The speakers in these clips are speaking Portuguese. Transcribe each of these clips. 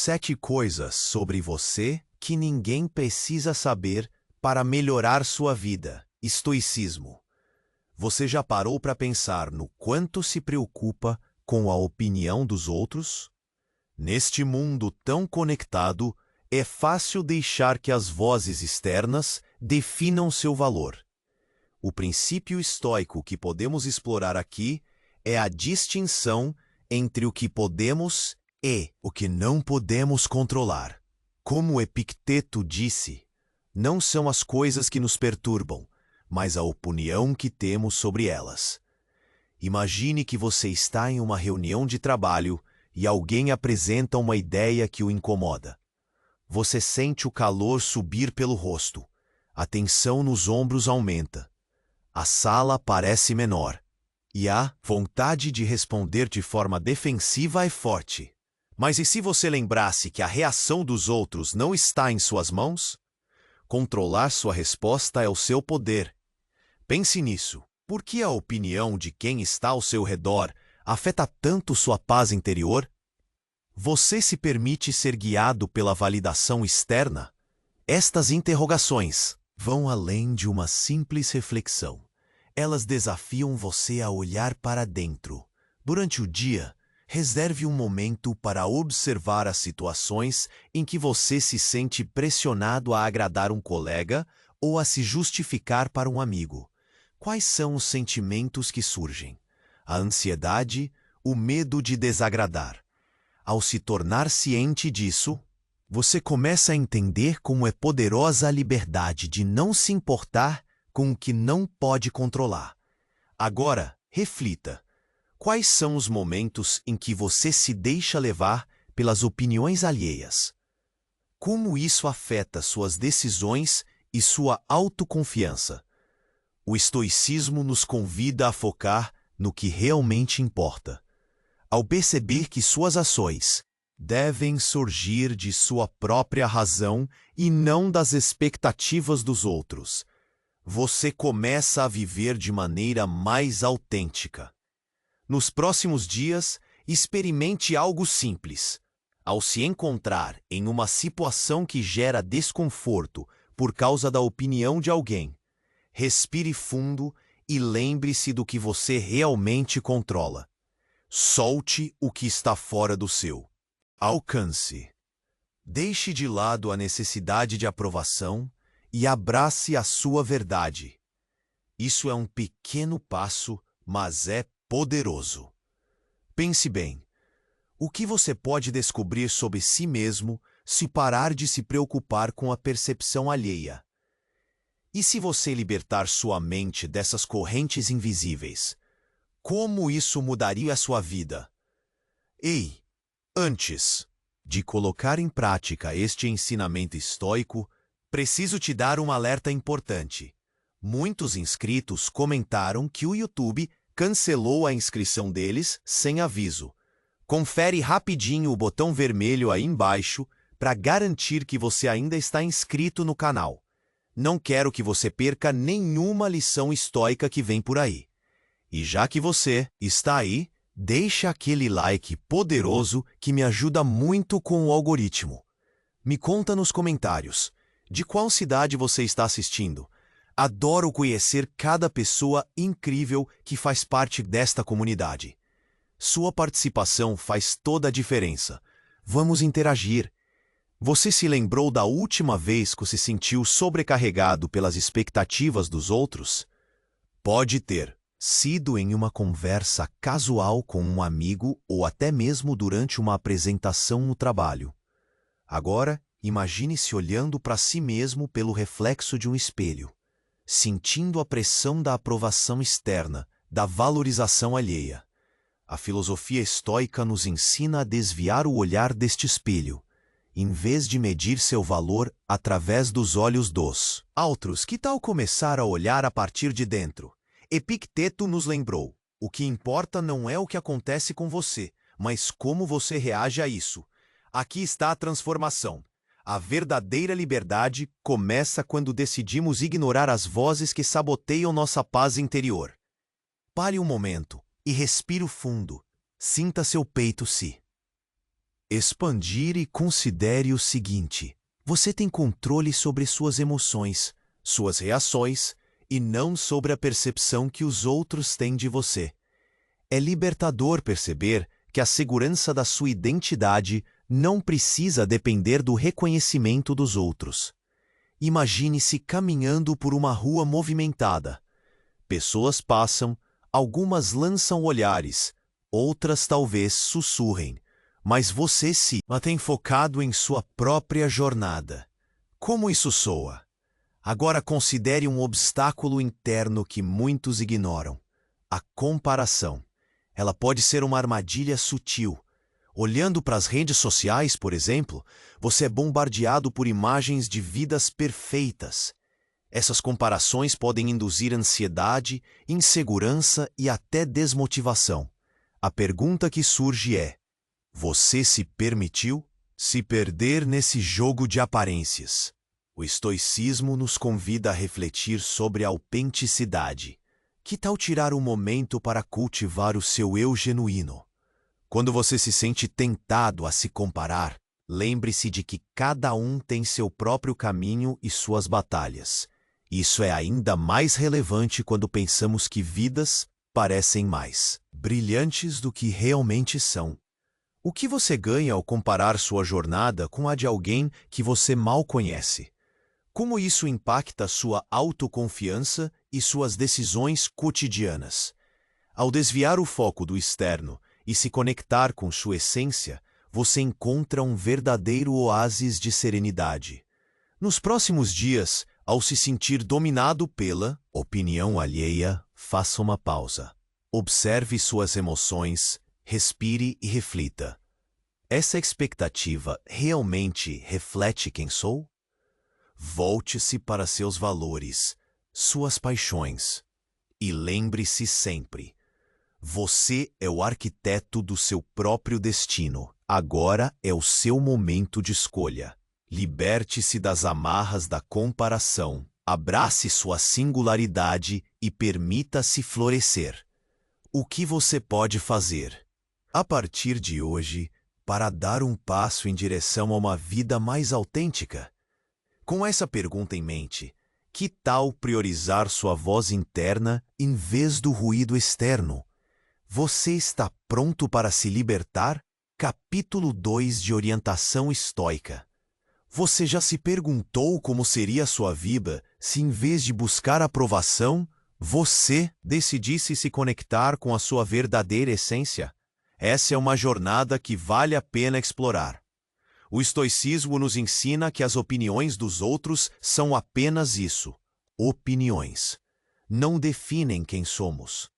7 coisas sobre você que ninguém precisa saber para melhorar sua vida. Estoicismo. Você já parou para pensar no quanto se preocupa com a opinião dos outros? Neste mundo tão conectado, é fácil deixar que as vozes externas definam seu valor. O princípio estoico que podemos explorar aqui é a distinção entre o que podemos e o que não podemos controlar. Como Epicteto disse, não são as coisas que nos perturbam, mas a opinião que temos sobre elas. Imagine que você está em uma reunião de trabalho e alguém apresenta uma ideia que o incomoda. Você sente o calor subir pelo rosto, a tensão nos ombros aumenta, a sala parece menor, e a vontade de responder de forma defensiva é forte. Mas e se você lembrasse que a reação dos outros não está em suas mãos? Controlar sua resposta é o seu poder. Pense nisso. Por que a opinião de quem está ao seu redor afeta tanto sua paz interior? Você se permite ser guiado pela validação externa? Estas interrogações vão além de uma simples reflexão. Elas desafiam você a olhar para dentro. Durante o dia, reserve um momento para observar as situações em que você se sente pressionado a agradar um colega ou a se justificar para um amigo. Quais são os sentimentos que surgem? A ansiedade, o medo de desagradar. Ao se tornar ciente disso, você começa a entender como é poderosa a liberdade de não se importar com o que não pode controlar. Agora, reflita. Quais são os momentos em que você se deixa levar pelas opiniões alheias? Como isso afeta suas decisões e sua autoconfiança? O estoicismo nos convida a focar no que realmente importa. Ao perceber que suas ações devem surgir de sua própria razão e não das expectativas dos outros, você começa a viver de maneira mais autêntica. Nos próximos dias, experimente algo simples. Ao se encontrar em uma situação que gera desconforto por causa da opinião de alguém, respire fundo e lembre-se do que você realmente controla. Solte o que está fora do seu alcance. Deixe de lado a necessidade de aprovação e abrace a sua verdade. Isso é um pequeno passo, mas é poderoso. Pense bem, o que você pode descobrir sobre si mesmo se parar de se preocupar com a percepção alheia? E se você libertar sua mente dessas correntes invisíveis? Como isso mudaria a sua vida? Ei, antes de colocar em prática este ensinamento estoico, preciso te dar um alerta importante. Muitos inscritos comentaram que o YouTube cancelou a inscrição deles sem aviso. Confere rapidinho o botão vermelho aí embaixo para garantir que você ainda está inscrito no canal. Não quero que você perca nenhuma lição estoica que vem por aí. E já que você está aí, deixa aquele like poderoso que me ajuda muito com o algoritmo. Me conta nos comentários, de qual cidade você está assistindo? Adoro conhecer cada pessoa incrível que faz parte desta comunidade. Sua participação faz toda a diferença. Vamos interagir. Você se lembrou da última vez que se sentiu sobrecarregado pelas expectativas dos outros? Pode ter sido em uma conversa casual com um amigo ou até mesmo durante uma apresentação no trabalho. Agora, imagine-se olhando para si mesmo pelo reflexo de um espelho, sentindo a pressão da aprovação externa, da valorização alheia. A filosofia estoica nos ensina a desviar o olhar deste espelho, em vez de medir seu valor através dos olhos dos outros. Que tal começar a olhar a partir de dentro? Epicteto nos lembrou: o que importa não é o que acontece com você, mas como você reage a isso. Aqui está a transformação. A verdadeira liberdade começa quando decidimos ignorar as vozes que saboteiam nossa paz interior. Pare um momento e respire fundo. Sinta seu peito se Expandir e considere o seguinte: você tem controle sobre suas emoções, suas reações e não sobre a percepção que os outros têm de você. É libertador perceber que a segurança da sua identidade não precisa depender do reconhecimento dos outros. Imagine-se caminhando por uma rua movimentada. Pessoas passam, algumas lançam olhares, outras talvez sussurrem, mas você se mantém focado em sua própria jornada. Como isso soa? Agora considere um obstáculo interno que muitos ignoram: a comparação. Ela pode ser uma armadilha sutil. Olhando para as redes sociais, por exemplo, você é bombardeado por imagens de vidas perfeitas. Essas comparações podem induzir ansiedade, insegurança e até desmotivação. A pergunta que surge é: você se permitiu se perder nesse jogo de aparências? O estoicismo nos convida a refletir sobre a autenticidade. Que tal tirar um momento para cultivar o seu eu genuíno? Quando você se sente tentado a se comparar, lembre-se de que cada um tem seu próprio caminho e suas batalhas. Isso é ainda mais relevante quando pensamos que vidas parecem mais brilhantes do que realmente são. O que você ganha ao comparar sua jornada com a de alguém que você mal conhece? Como isso impacta sua autoconfiança e suas decisões cotidianas? Ao desviar o foco do externo e se conectar com sua essência, você encontra um verdadeiro oásis de serenidade. Nos próximos dias, ao se sentir dominado pela opinião alheia, faça uma pausa. Observe suas emoções, respire e reflita. Essa expectativa realmente reflete quem sou? Volte-se para seus valores, suas paixões. E lembre-se sempre: você é o arquiteto do seu próprio destino. Agora é o seu momento de escolha. Liberte-se das amarras da comparação. Abrace sua singularidade e permita-se florescer. O que você pode fazer, a partir de hoje, para dar um passo em direção a uma vida mais autêntica? Com essa pergunta em mente, que tal priorizar sua voz interna em vez do ruído externo? Você está pronto para se libertar? Capítulo 2 de Orientação Estoica. Você já se perguntou como seria a sua vida se, em vez de buscar aprovação, você decidisse se conectar com a sua verdadeira essência? Essa é uma jornada que vale a pena explorar. O estoicismo nos ensina que as opiniões dos outros são apenas isso: opiniões. Não definem quem somos.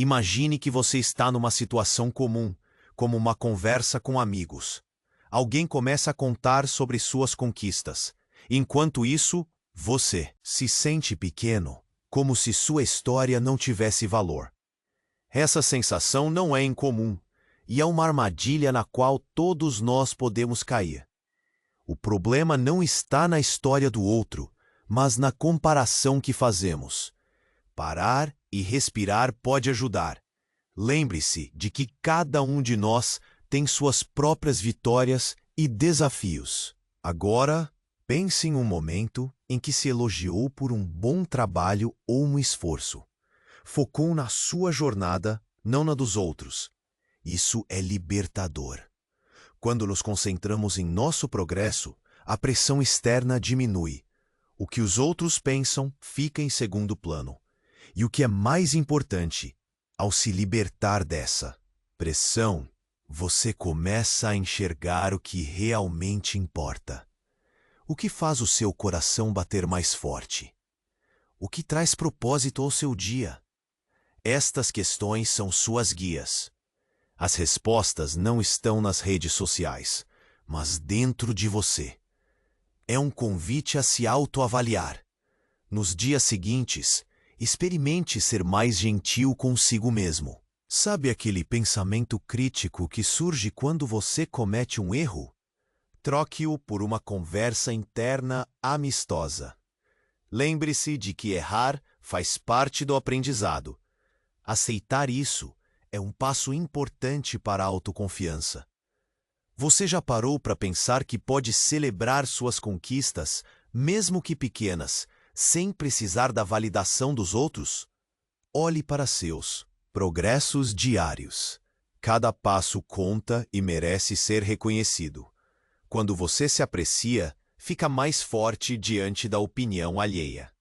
Imagine que você está numa situação comum, como uma conversa com amigos. Alguém começa a contar sobre suas conquistas. Enquanto isso, você se sente pequeno, como se sua história não tivesse valor. Essa sensação não é incomum, e é uma armadilha na qual todos nós podemos cair. O problema não está na história do outro, mas na comparação que fazemos. Parar e respirar pode ajudar. Lembre-se de que cada um de nós tem suas próprias vitórias e desafios. Agora, pense em um momento em que se elogiou por um bom trabalho ou um esforço. Focou na sua jornada, não na dos outros. Isso é libertador. Quando nos concentramos em nosso progresso, a pressão externa diminui. O que os outros pensam fica em segundo plano. E o que é mais importante, ao se libertar dessa pressão, você começa a enxergar o que realmente importa. O que faz o seu coração bater mais forte? O que traz propósito ao seu dia? Estas questões são suas guias. As respostas não estão nas redes sociais, mas dentro de você. É um convite a se autoavaliar. Nos dias seguintes, experimente ser mais gentil consigo mesmo. Sabe aquele pensamento crítico que surge quando você comete um erro? Troque-o por uma conversa interna amistosa. Lembre-se de que errar faz parte do aprendizado. Aceitar isso é um passo importante para a autoconfiança. Você já parou para pensar que pode celebrar suas conquistas, mesmo que pequenas, sem precisar da validação dos outros? Olhe para seus progressos diários. Cada passo conta e merece ser reconhecido. Quando você se aprecia, fica mais forte diante da opinião alheia.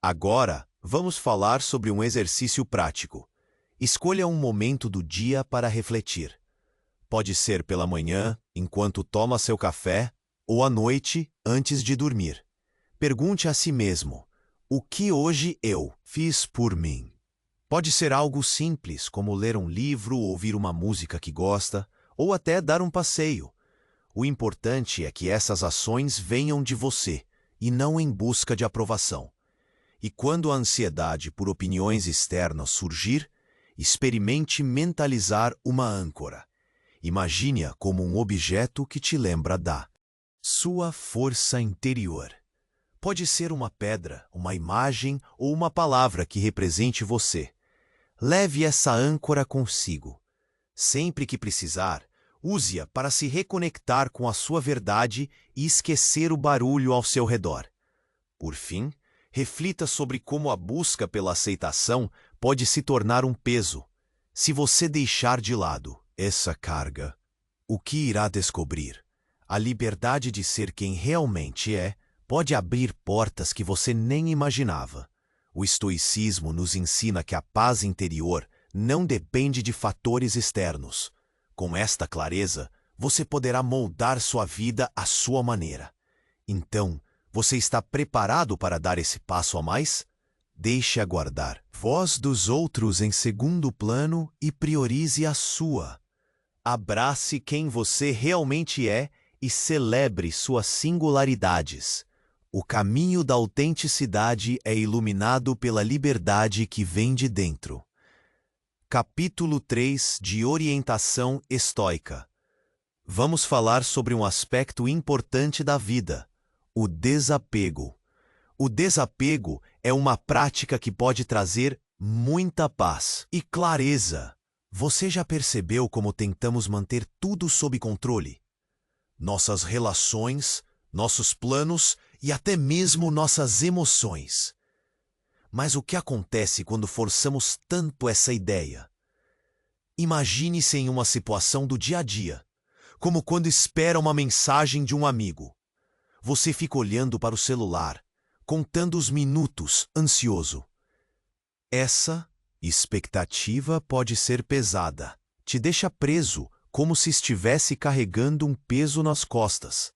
Agora, vamos falar sobre um exercício prático. Escolha um momento do dia para refletir. Pode ser pela manhã, enquanto toma seu café, ou à noite, antes de dormir. Pergunte a si mesmo: o que hoje eu fiz por mim? Pode ser algo simples, como ler um livro, ouvir uma música que gosta, ou até dar um passeio. O importante é que essas ações venham de você, e não em busca de aprovação. E quando a ansiedade por opiniões externas surgir, experimente mentalizar uma âncora. Imagine-a como um objeto que te lembra da sua força interior. Pode ser uma pedra, uma imagem ou uma palavra que represente você. Leve essa âncora consigo. Sempre que precisar, use-a para se reconectar com a sua verdade e esquecer o barulho ao seu redor. Por fim, reflita sobre como a busca pela aceitação pode se tornar um peso. Se você deixar de lado essa carga, o que irá descobrir? A liberdade de ser quem realmente é pode abrir portas que você nem imaginava. O estoicismo nos ensina que a paz interior não depende de fatores externos. Com esta clareza, você poderá moldar sua vida à sua maneira. Então, você está preparado para dar esse passo a mais? Deixe aguardar voz dos outros em segundo plano e priorize a sua. Abrace quem você realmente é e celebre suas singularidades. O caminho da autenticidade é iluminado pela liberdade que vem de dentro. Capítulo 3 de Orientação Estoica. Vamos falar sobre um aspecto importante da vida: o desapego. O desapego é uma prática que pode trazer muita paz e clareza. Você já percebeu como tentamos manter tudo sob controle? Nossas relações, nossos planos e até mesmo nossas emoções. Mas o que acontece quando forçamos tanto essa ideia? Imagine-se em uma situação do dia a dia, como quando espera uma mensagem de um amigo. Você fica olhando para o celular, contando os minutos, ansioso. Essa expectativa pode ser pesada. Te deixa preso, como se estivesse carregando um peso nas costas.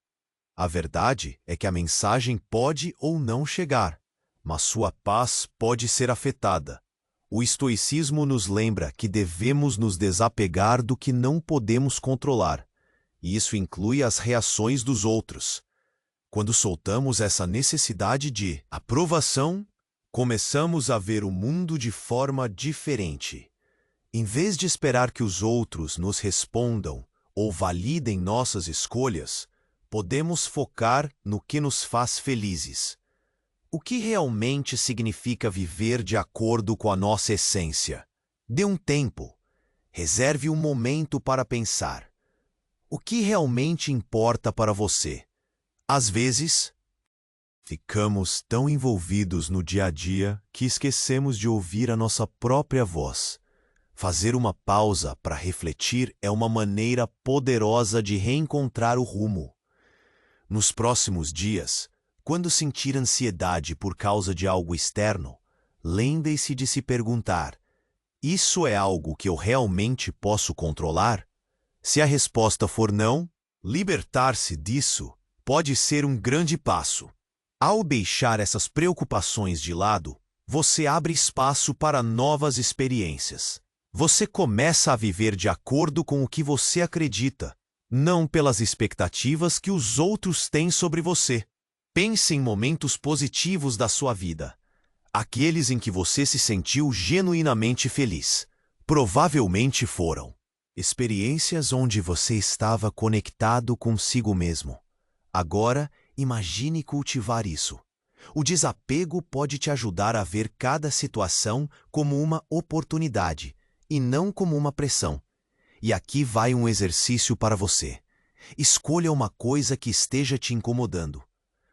A verdade é que a mensagem pode ou não chegar, mas sua paz pode ser afetada. O estoicismo nos lembra que devemos nos desapegar do que não podemos controlar, e isso inclui as reações dos outros. Quando soltamos essa necessidade de aprovação, começamos a ver o mundo de forma diferente. Em vez de esperar que os outros nos respondam ou validem nossas escolhas, podemos focar no que nos faz felizes. O que realmente significa viver de acordo com a nossa essência? Dê um tempo. Reserve um momento para pensar. O que realmente importa para você? Às vezes, ficamos tão envolvidos no dia a dia que esquecemos de ouvir a nossa própria voz. Fazer uma pausa para refletir é uma maneira poderosa de reencontrar o rumo. Nos próximos dias, quando sentir ansiedade por causa de algo externo, lembre-se de se perguntar: isso é algo que eu realmente posso controlar? Se a resposta for não, libertar-se disso pode ser um grande passo. Ao deixar essas preocupações de lado, você abre espaço para novas experiências. Você começa a viver de acordo com o que você acredita, não pelas expectativas que os outros têm sobre você. Pense em momentos positivos da sua vida, aqueles em que você se sentiu genuinamente feliz. Provavelmente foram experiências onde você estava conectado consigo mesmo. Agora, imagine cultivar isso. O desapego pode te ajudar a ver cada situação como uma oportunidade e não como uma pressão. E aqui vai um exercício para você. Escolha uma coisa que esteja te incomodando.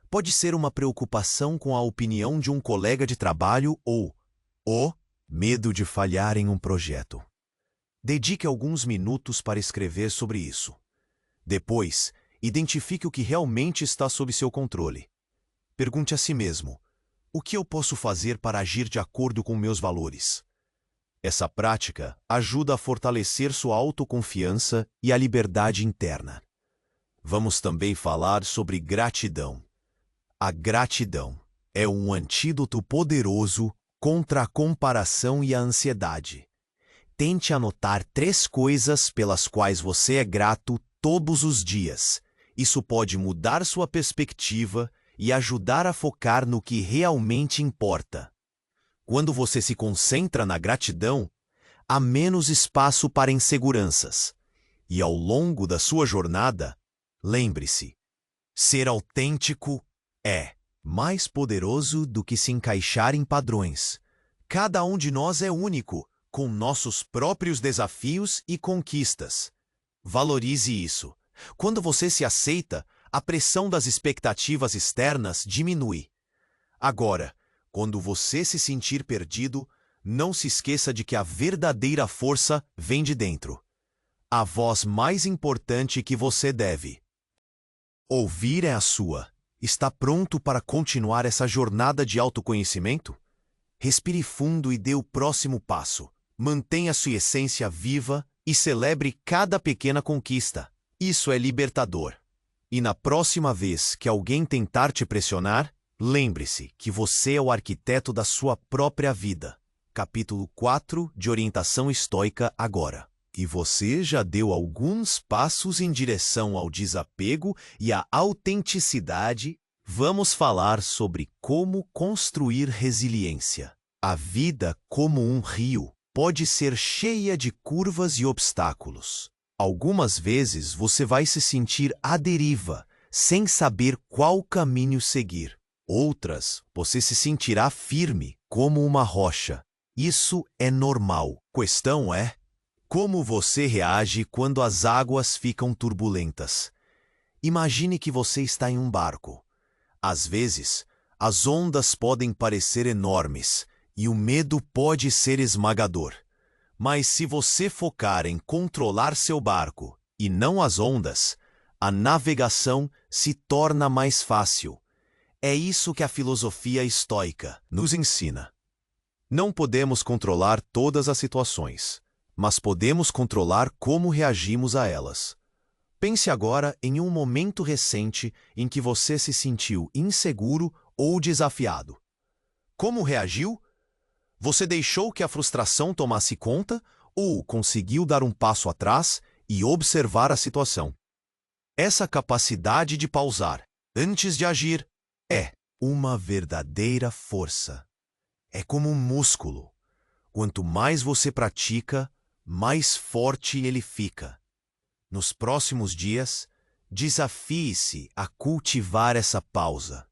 Pode ser uma preocupação com a opinião de um colega de trabalho ou o medo de falhar em um projeto. Dedique alguns minutos para escrever sobre isso. Depois, identifique o que realmente está sob seu controle. Pergunte a si mesmo: o que eu posso fazer para agir de acordo com meus valores? Essa prática ajuda a fortalecer sua autoconfiança e a liberdade interna. Vamos também falar sobre gratidão. A gratidão é um antídoto poderoso contra a comparação e a ansiedade. Tente anotar 3 coisas pelas quais você é grato todos os dias. Isso pode mudar sua perspectiva e ajudar a focar no que realmente importa. Quando você se concentra na gratidão, há menos espaço para inseguranças. E ao longo da sua jornada, lembre-se, ser autêntico é mais poderoso do que se encaixar em padrões. Cada um de nós é único, com nossos próprios desafios e conquistas. Valorize isso. Quando você se aceita, a pressão das expectativas externas diminui. Agora, quando você se sentir perdido, não se esqueça de que a verdadeira força vem de dentro. A voz mais importante que você deve ouvir é a sua. Está pronto para continuar essa jornada de autoconhecimento? Respire fundo e dê o próximo passo. Mantenha sua essência viva e celebre cada pequena conquista. Isso é libertador. E na próxima vez que alguém tentar te pressionar, lembre-se que você é o arquiteto da sua própria vida. Capítulo 4 de Orientação Estoica agora. E você já deu alguns passos em direção ao desapego e à autenticidade. Vamos falar sobre como construir resiliência. A vida, como um rio, pode ser cheia de curvas e obstáculos. Algumas vezes você vai se sentir à deriva, sem saber qual caminho seguir. Outras, você se sentirá firme, como uma rocha. Isso é normal. Questão é: como você reage quando as águas ficam turbulentas? Imagine que você está em um barco. Às vezes, as ondas podem parecer enormes e o medo pode ser esmagador. Mas se você focar em controlar seu barco e não as ondas, a navegação se torna mais fácil. É isso que a filosofia estoica nos ensina. Não podemos controlar todas as situações, mas podemos controlar como reagimos a elas. Pense agora em um momento recente em que você se sentiu inseguro ou desafiado. Como reagiu? Você deixou que a frustração tomasse conta ou conseguiu dar um passo atrás e observar a situação? Essa capacidade de pausar antes de agir é uma verdadeira força. É como um músculo. Quanto mais você pratica, mais forte ele fica. Nos próximos dias, desafie-se a cultivar essa pausa.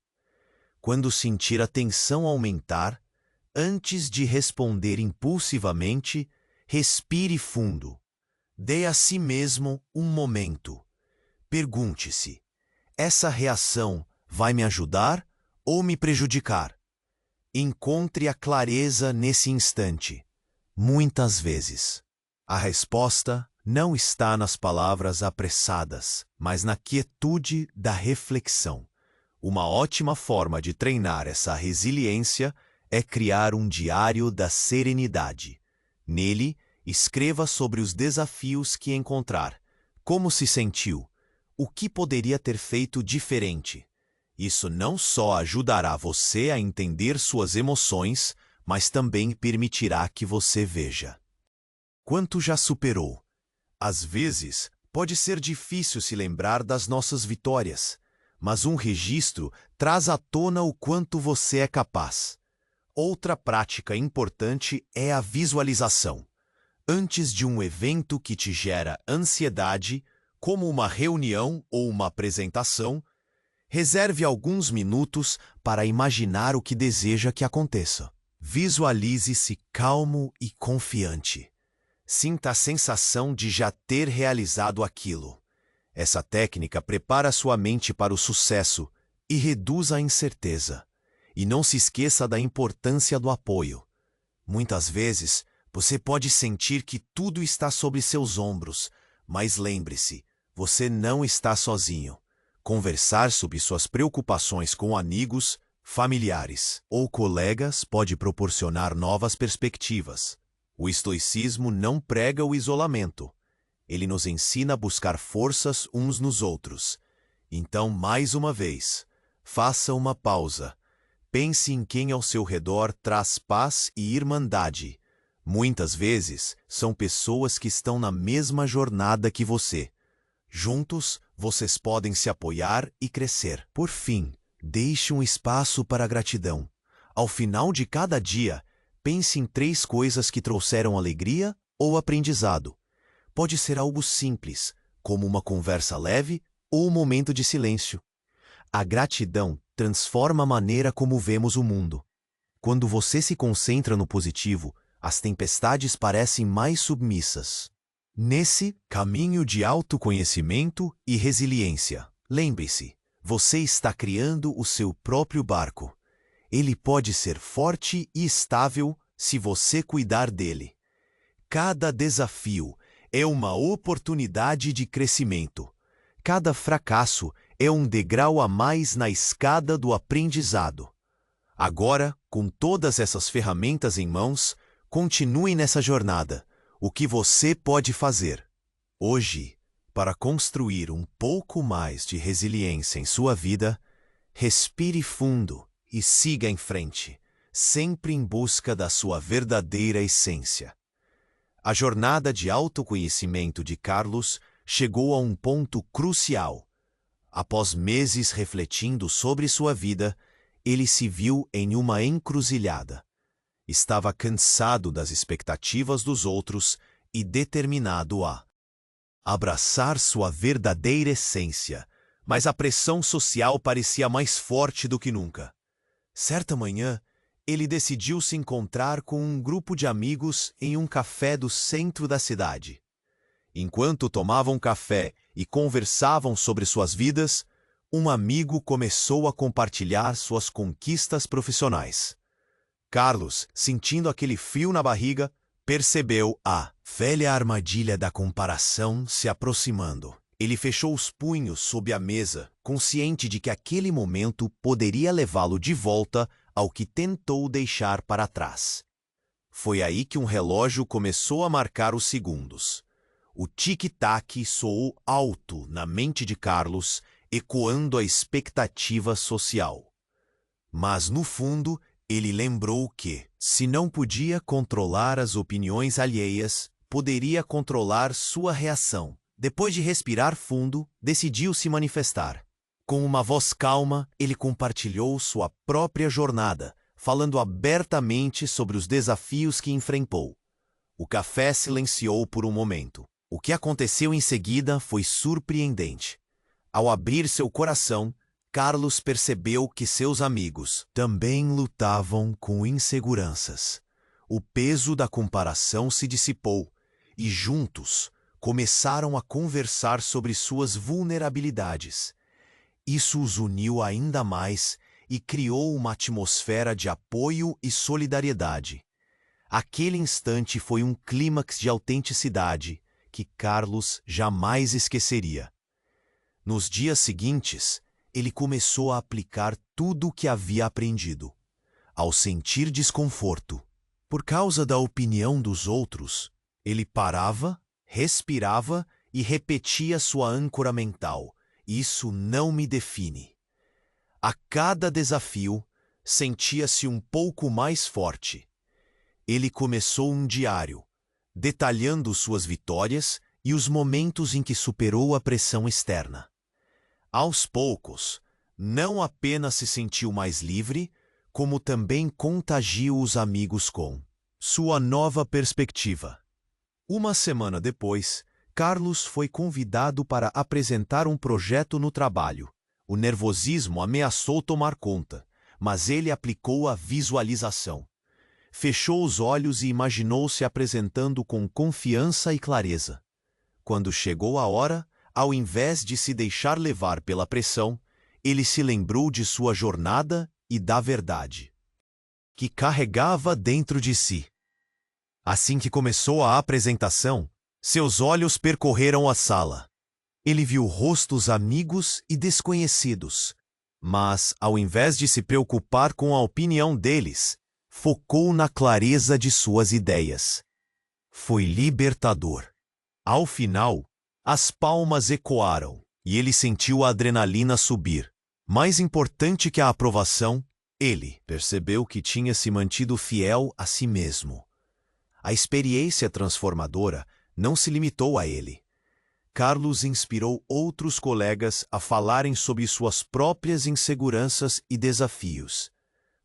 Quando sentir a tensão aumentar, antes de responder impulsivamente, respire fundo. Dê a si mesmo um momento. Pergunte-se: essa reação vai me ajudar ou me prejudicar? Encontre a clareza nesse instante. Muitas vezes, a resposta não está nas palavras apressadas, mas na quietude da reflexão. Uma ótima forma de treinar essa resiliência é criar um diário da serenidade. Nele, escreva sobre os desafios que encontrar, como se sentiu, o que poderia ter feito diferente. Isso não só ajudará você a entender suas emoções, mas também permitirá que você veja quanto já superou. Às vezes, pode ser difícil se lembrar das nossas vitórias, mas um registro traz à tona o quanto você é capaz. Outra prática importante é a visualização. Antes de um evento que te gera ansiedade, como uma reunião ou uma apresentação, reserve alguns minutos para imaginar o que deseja que aconteça. Visualize-se calmo e confiante. Sinta a sensação de já ter realizado aquilo. Essa técnica prepara sua mente para o sucesso e reduz a incerteza. E não se esqueça da importância do apoio. Muitas vezes, você pode sentir que tudo está sobre seus ombros, mas lembre-se, você não está sozinho. Conversar sobre suas preocupações com amigos, familiares ou colegas pode proporcionar novas perspectivas. O estoicismo não prega o isolamento. Ele nos ensina a buscar forças uns nos outros. Então, mais uma vez, faça uma pausa. Pense em quem ao seu redor traz paz e irmandade. Muitas vezes, são pessoas que estão na mesma jornada que você. Juntos, vocês podem se apoiar e crescer. Por fim, deixe um espaço para a gratidão. Ao final de cada dia, pense em 3 coisas que trouxeram alegria ou aprendizado. Pode ser algo simples, como uma conversa leve ou um momento de silêncio. A gratidão transforma a maneira como vemos o mundo. Quando você se concentra no positivo, as tempestades parecem mais submissas. Nesse caminho de autoconhecimento e resiliência, lembre-se, você está criando o seu próprio barco. Ele pode ser forte e estável se você cuidar dele. Cada desafio é uma oportunidade de crescimento. Cada fracasso é um degrau a mais na escada do aprendizado. Agora, com todas essas ferramentas em mãos, continue nessa jornada. O que você pode fazer hoje para construir um pouco mais de resiliência em sua vida? Respire fundo e siga em frente, sempre em busca da sua verdadeira essência. A jornada de autoconhecimento de Carlos chegou a um ponto crucial. Após meses refletindo sobre sua vida, ele se viu em uma encruzilhada. Estava cansado das expectativas dos outros e determinado a abraçar sua verdadeira essência, mas a pressão social parecia mais forte do que nunca. Certa manhã, ele decidiu se encontrar com um grupo de amigos em um café do centro da cidade. Enquanto tomavam café e conversavam sobre suas vidas, um amigo começou a compartilhar suas conquistas profissionais. Carlos, sentindo aquele frio na barriga, percebeu a velha armadilha da comparação se aproximando. Ele fechou os punhos sob a mesa, consciente de que aquele momento poderia levá-lo de volta ao que tentou deixar para trás. Foi aí que um relógio começou a marcar os segundos. O tic-tac soou alto na mente de Carlos, ecoando a expectativa social. Mas, no fundo, ele lembrou que, se não podia controlar as opiniões alheias, poderia controlar sua reação. Depois de respirar fundo, decidiu se manifestar. Com uma voz calma, ele compartilhou sua própria jornada, falando abertamente sobre os desafios que enfrentou. O café silenciou por um momento. O que aconteceu em seguida foi surpreendente. Ao abrir seu coração, Carlos percebeu que seus amigos também lutavam com inseguranças. O peso da comparação se dissipou e, juntos, começaram a conversar sobre suas vulnerabilidades. Isso os uniu ainda mais e criou uma atmosfera de apoio e solidariedade. Aquele instante foi um clímax de autenticidade que Carlos jamais esqueceria. Nos dias seguintes, ele começou a aplicar tudo o que havia aprendido. Ao sentir desconforto, por causa da opinião dos outros, ele parava, respirava e repetia sua âncora mental: isso não me define. A cada desafio, sentia-se um pouco mais forte. Ele começou um diário, detalhando suas vitórias e os momentos em que superou a pressão externa. Aos poucos, não apenas se sentiu mais livre, como também contagiou os amigos com sua nova perspectiva. Uma semana depois, Carlos foi convidado para apresentar um projeto no trabalho. O nervosismo ameaçou tomar conta, mas ele aplicou a visualização. Fechou os olhos e imaginou-se apresentando com confiança e clareza. Quando chegou a hora, Ao invés de se deixar levar pela pressão, ele se lembrou de sua jornada e da verdade que carregava dentro de si. Assim que começou a apresentação, seus olhos percorreram a sala. Ele viu rostos amigos e desconhecidos, mas, ao invés de se preocupar com a opinião deles, focou na clareza de suas ideias. Foi libertador. Ao final, as palmas ecoaram e ele sentiu a adrenalina subir. Mais importante que a aprovação, ele percebeu que tinha se mantido fiel a si mesmo. A experiência transformadora não se limitou a ele. Carlos inspirou outros colegas a falarem sobre suas próprias inseguranças e desafios.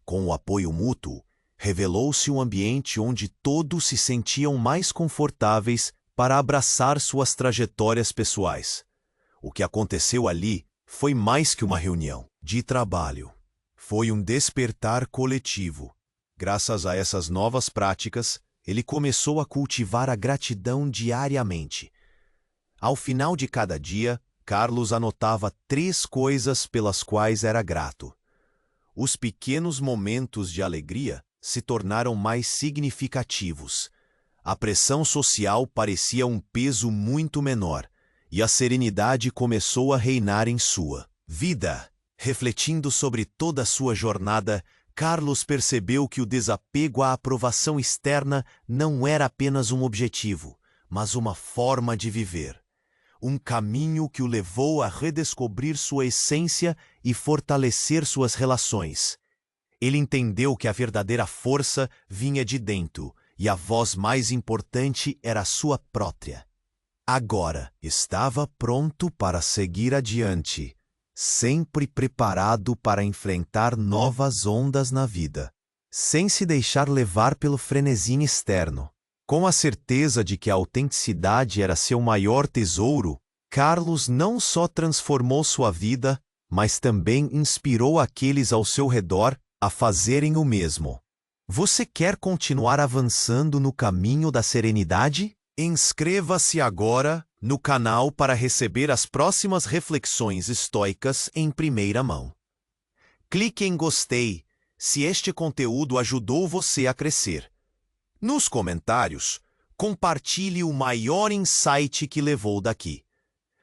Com o apoio mútuo, revelou-se um ambiente onde todos se sentiam mais confortáveis para abraçar suas trajetórias pessoais. O que aconteceu ali foi mais que uma reunião de trabalho. Foi um despertar coletivo. Graças a essas novas práticas, ele começou a cultivar a gratidão diariamente. Ao final de cada dia, Carlos anotava 3 coisas pelas quais era grato. Os pequenos momentos de alegria se tornaram mais significativos. A pressão social parecia um peso muito menor, e a serenidade começou a reinar em sua vida. Refletindo sobre toda a sua jornada, Carlos percebeu que o desapego à aprovação externa não era apenas um objetivo, mas uma forma de viver. Um caminho que o levou a redescobrir sua essência e fortalecer suas relações. Ele entendeu que a verdadeira força vinha de dentro e a voz mais importante era a sua própria. Agora estava pronto para seguir adiante, sempre preparado para enfrentar novas ondas na vida, sem se deixar levar pelo frenesim externo. Com a certeza de que a autenticidade era seu maior tesouro, Carlos não só transformou sua vida, mas também inspirou aqueles ao seu redor a fazerem o mesmo. Você quer continuar avançando no caminho da serenidade? Inscreva-se agora no canal para receber as próximas reflexões estoicas em primeira mão. Clique em gostei se este conteúdo ajudou você a crescer. Nos comentários, compartilhe o maior insight que levou daqui.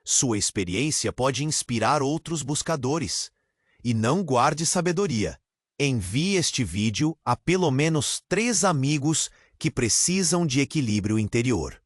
Sua experiência pode inspirar outros buscadores. E não guarde sabedoria. Envie este vídeo a pelo menos 3 amigos que precisam de equilíbrio interior.